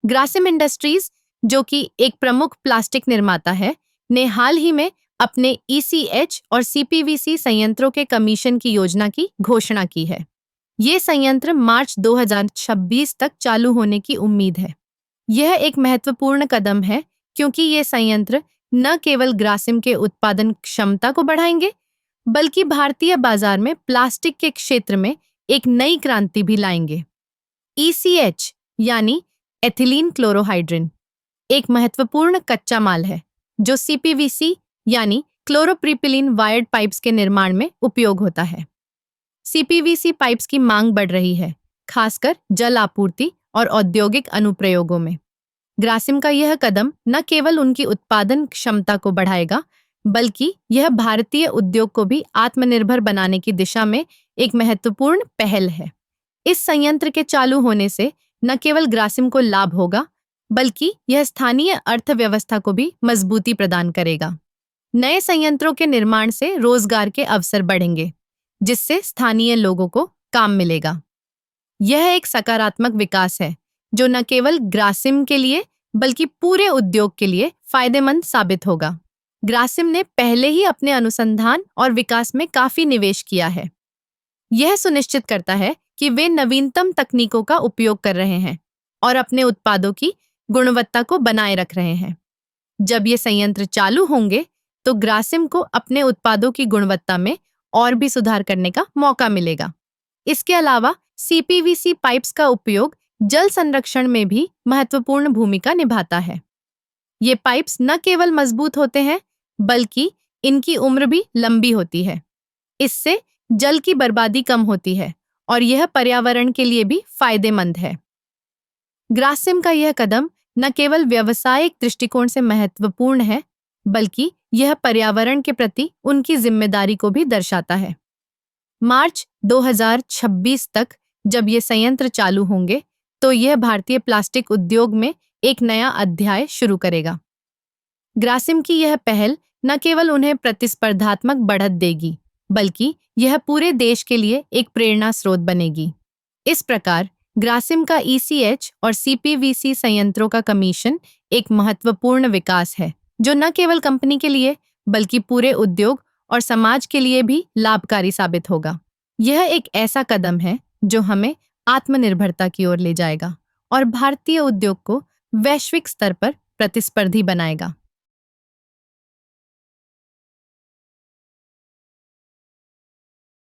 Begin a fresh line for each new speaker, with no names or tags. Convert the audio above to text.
Grasim industries, जो कि एक प्रमुख प्लास्टिक निर्माता है, ने हाल ही में अपने ECH और CPVC संयंत्रों के कमीशन की योजना की घोषणा की है। ये संयंत्र मार्च 2026 तक चालू होने की उम्मीद है। यह एक महत्वपूर्ण कदम है क्योंकि ये संयंत्र न केवल ग्रासिम के उत्पादन क्षमता को बढ़ाएंगे, बल्कि भारतीय बाजार में प्लास्टिक के क्षेत्र में एक नई क्रांति भी लाएंगे। ECH यानी एथिलीन क्लोरोहाइड्रिन एक महत्वपूर्ण कच्चा माल है जो CPVC यानी क्लोरोप्रोपिलीन वायर्ड पाइप्स के निर्माण में उपयोग होता है। CPVC पाइप्स की मांग बढ़ रही है, खासकर जल आपूर्ति और औद्योगिक अनुप्रयोगों में। ग्रासिम का यह कदम न केवल उनकी उत्पादन क्षमता को बढ़ाएगा, बल्कि यह भारतीय उद्योग को भी आत्मनिर्भर बनाने की दिशा में एक महत्वपूर्ण पहल है। इस संयंत्र के चालू होने से न केवल ग्रासिम को लाभ होगा, बल्कि यह स्थानीय अर्थव्यवस्था को भी मजबूती प्रदान करेगा। नए संयंत्रों के निर्माण से रोजगार के अवसर बढ़ेंगे, जिससे स्थानीय लोगों को काम मिलेगा। यह एक सकारात्मक विकास है जो न केवल ग्रासिम के लिए बल्कि पूरे उद्योग के लिए फायदेमंद साबित होगा। ग्रासिम ने पहले ही अपने अनुसंधान और विकास में काफी निवेश किया है। यह सुनिश्चित करता है कि वे नवीनतम तकनीकों का उपयोग कर रहे हैं और अपने उत्पादों की गुणवत्ता को बनाए रख रहे हैं। जब ये संयंत्र चालू होंगे, तो ग्रासिम को अपने उत्पादों की गुणवत्ता में और भी सुधार करने का मौका मिलेगा। इसके अलावा CPVC पाइप्स का उपयोग जल संरक्षण में भी महत्वपूर्ण भूमिका निभाता है। ये पाइप्स न केवल मजबूत होते हैं, बल्कि इनकी उम्र भी लंबी होती है। इससे जल की बर्बादी कम होती है और यह पर्यावरण के लिए भी फायदेमंद है। ग्रासिम का यह कदम न केवल व्यावसायिक दृष्टिकोण से महत्वपूर्ण है, बल्कि यह पर्यावरण के प्रति उनकी जिम्मेदारी को भी दर्शाता है। मार्च 2026 तक जब ये संयंत्र चालू होंगे, तो यह भारतीय प्लास्टिक उद्योग में एक नया अध्याय शुरू करेगा। ग्रासिम की यह पहल न केवल उन्हें प्रतिस्पर्धात्मक बढ़त देगी, बल्कि यह पूरे देश के लिए एक प्रेरणा स्रोत बनेगी। इस प्रकार ग्रासिम का ECH और CPVC संयंत्रों का कमीशन एक महत्वपूर्ण विकास है जो न केवल कंपनी के लिए बल्कि पूरे उद्योग और समाज के लिए भी लाभकारी साबित होगा। यह एक ऐसा कदम है जो हमें आत्मनिर्भरता की ओर ले जाएगा और भारतीय उद्योग को वैश्विक स्तर पर प्रतिस्पर्धी बनाएगा।